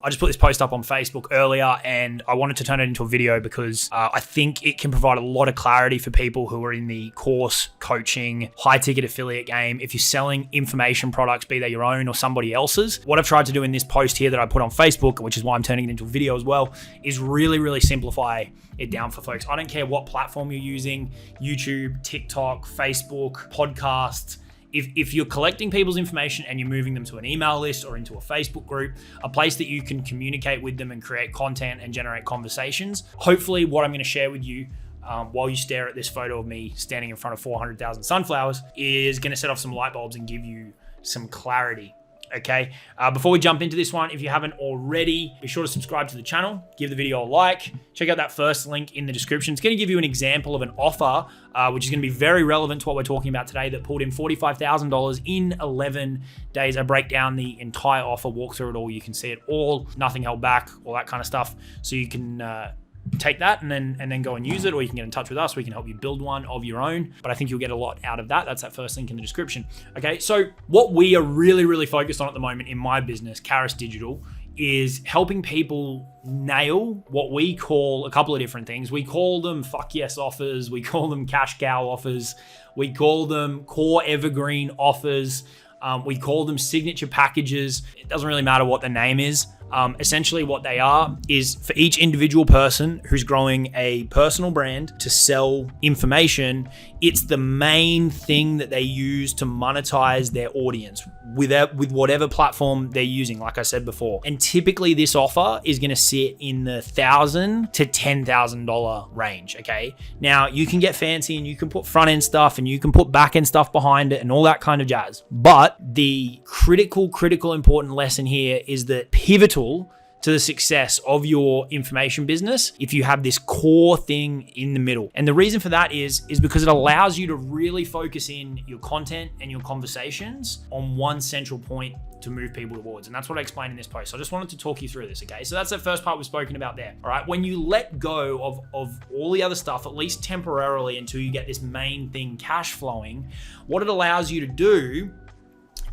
I just put this post up on Facebook earlier and I wanted to turn it into a video because I think it can provide a lot of clarity for people who are in the course, coaching, high ticket affiliate game. If you're selling information products, be they your own or somebody else's, what I've tried to do in this post here that I put on Facebook, which is why I'm turning it into a video as well, is really simplify it down for folks. I don't care what platform you're using, YouTube, TikTok, Facebook, podcasts. If you're collecting people's information and you're moving them to an email list or into a Facebook group, a place that you can communicate with them and create content and generate conversations, hopefully what I'm going to share with you while you stare at this photo of me standing in front of 400,000 sunflowers is going to set off some light bulbs and give you some clarity. Okay, before we jump into this one, if you haven't already, be sure to subscribe to the channel, give the video a like, check out that first link in the description. It's going to give you an example of an offer, which is going to be very relevant to what we're talking about today, that pulled in $45,000 in 11 days. I break down the entire offer, walk through it all. You can see it all, nothing held back, all that kind of stuff. So you can take that and then go and use it, or you can get in touch with us. We can help you build one of your own, but I think you'll get a lot out of that. That's that first link in the description. Okay, so what we are really focused on at the moment in my business, Karis Digital, is helping people nail what we call a couple of different things. We call them fuck yes offers, we call them cash cow offers, we call them core evergreen offers, we call them signature packages. It doesn't really matter what the name is. Essentially what they are is for each individual person who's growing a personal brand to sell information, it's the main thing that they use to monetize their audience with whatever platform they're using, like I said before. And typically this offer is going to sit in the $1,000 to $10,000 range, okay? Now you can get fancy and you can put front end stuff and you can put back end stuff behind it and all that kind of jazz. But the critical important lesson here is that pivotal to the success of your information business if you have this core thing in the middle. And the reason for that is because it allows you to really focus in your content and your conversations on one central point to move people towards. And that's what I explained in this post. So I just wanted to talk you through this, okay? So that's the first part we've spoken about there, all right? When you let go of all the other stuff, at least temporarily until you get this main thing cash flowing, what it allows you to do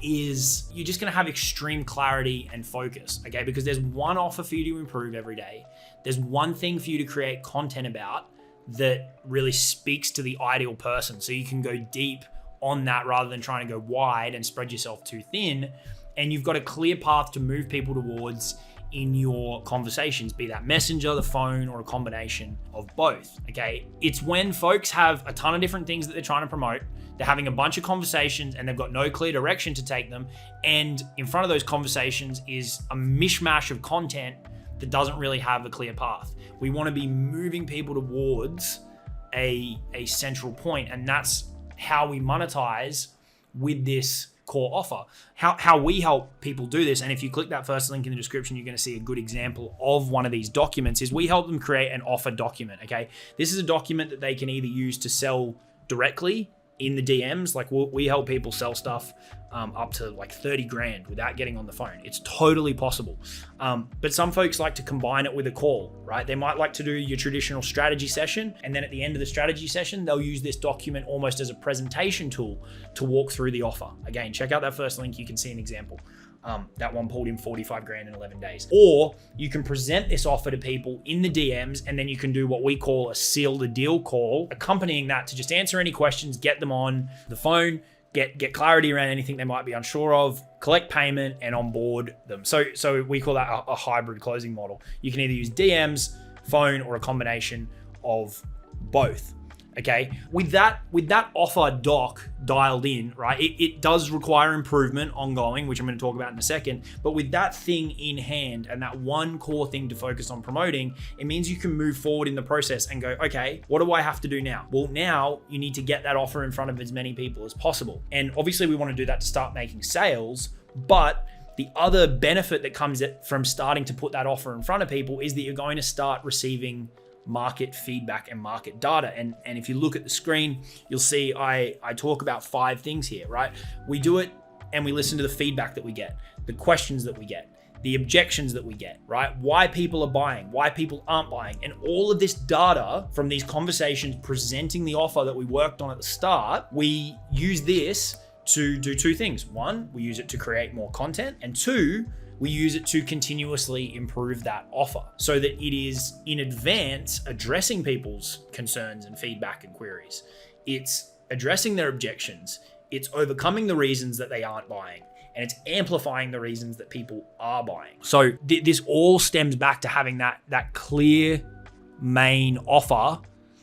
is you're just going to have extreme clarity and focus, okay? Because there's one offer for you to improve every day. There's one thing for you to create content about that really speaks to the ideal person. So you can go deep on that rather than trying to go wide and spread yourself too thin. And you've got a clear path to move people towards in your conversations, be that messenger, the phone, or a combination of both, okay? It's when folks have a ton of different things that they're trying to promote, they're having a bunch of conversations and they've got no clear direction to take them. And in front of those conversations is a mishmash of content that doesn't really have a clear path. We want to be moving people towards a central point, and that's how we monetize with this core offer. How we help people do this, and if you click that first link in the description, you're going to see a good example of one of these documents, is we help them create an offer document, okay? This is a document that they can either use to sell directly in the DMs, like we help people sell stuff up to like 30 grand without getting on the phone. It's totally possible. But some folks like to combine it with a call, right? They might like to do your traditional strategy session, and then at the end of the strategy session, they'll use this document almost as a presentation tool to walk through the offer. Again, check out that first link. You can see an example. That one pulled in 45 grand in 11 days. Or you can present this offer to people in the DMs, and then you can do what we call a seal the deal call, accompanying that to just answer any questions, get them on the phone, get clarity around anything they might be unsure of, collect payment, and onboard them. So we call that a hybrid closing model. You can either use DMs, phone, or a combination of both. Okay, with that offer doc dialed in, right, it does require improvement ongoing, which I'm going to talk about in a second. But with that thing in hand and that one core thing to focus on promoting, it means you can move forward in the process and go, okay, what do I have to do now? Well, now you need to get that offer in front of as many people as possible. And obviously we want to do that to start making sales, but the other benefit that comes from starting to put that offer in front of people is that you're going to start receiving market feedback and market data. And if you look at the screen, you'll see I talk about 5 things here, right? We do it and we listen to the feedback that we get, the questions that we get, the objections that we get, right? Why people are buying, why people aren't buying. And all of this data from these conversations presenting the offer that we worked on at the start, we use this to do 2 things. 1, we use it to create more content, and 2, we use it to continuously improve that offer so that it is in advance addressing people's concerns and feedback and queries. It's addressing their objections. It's overcoming the reasons that they aren't buying, and it's amplifying the reasons that people are buying. So this all stems back to having that clear main offer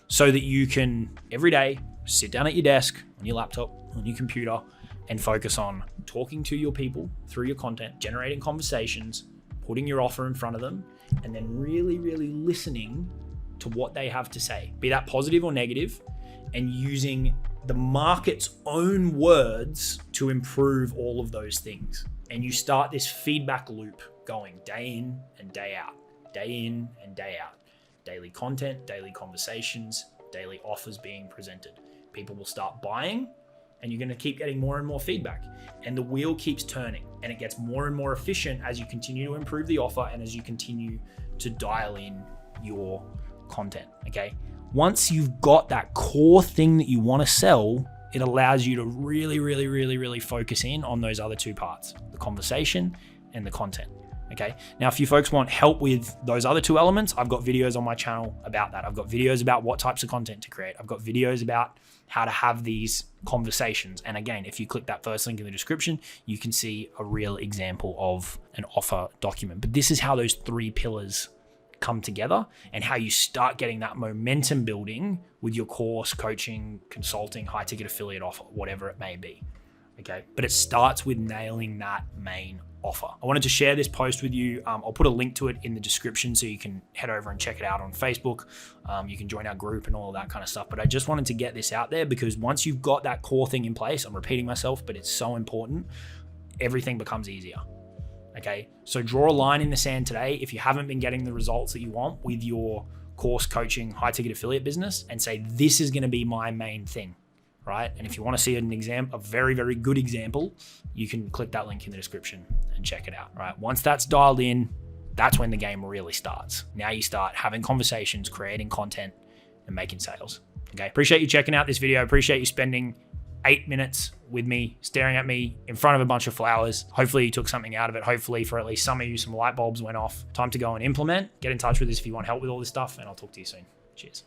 so that you can every day sit down at your desk, on your laptop, on your computer, and focus on talking to your people through your content, generating conversations, putting your offer in front of them, and then really, really listening to what they have to say, be that positive or negative, and using the market's own words to improve all of those things. And you start this feedback loop going day in and day out, day in and day out. Daily content, daily conversations, daily offers being presented. People will start buying, and you're going to keep getting more and more feedback. And the wheel keeps turning, and it gets more and more efficient as you continue to improve the offer and as you continue to dial in your content, okay? Once you've got that core thing that you want to sell, it allows you to really, really, really, really focus in on those other two parts, the conversation and the content. Okay. Now, if you folks want help with those other two elements, I've got videos on my channel about that. I've got videos about what types of content to create. I've got videos about how to have these conversations. And again, if you click that first link in the description, you can see a real example of an offer document. But this is how those three pillars come together and how you start getting that momentum building with your course, coaching, consulting, high ticket affiliate offer, whatever it may be. Okay. But it starts with nailing that main offer. I wanted to share this post with you. I'll put a link to it in the description so you can head over and check it out on Facebook. You can join our group and all of that kind of stuff. But I just wanted to get this out there because once you've got that core thing in place, I'm repeating myself, but it's so important, everything becomes easier. Okay, so draw a line in the sand today if you haven't been getting the results that you want with your course, coaching, high ticket affiliate business, and say, this is going to be my main thing, right? And if you want to see an example, a very, very good example, you can click that link in the description and check it out, right? Once that's dialed in, that's when the game really starts. Now you start having conversations, creating content, and making sales. Okay, appreciate you checking out this video. Appreciate you spending 8 minutes with me, staring at me in front of a bunch of flowers. Hopefully you took something out of it. Hopefully for at least some of you, some light bulbs went off. Time to go and implement. Get in touch with us if you want help with all this stuff, and I'll talk to you soon. Cheers.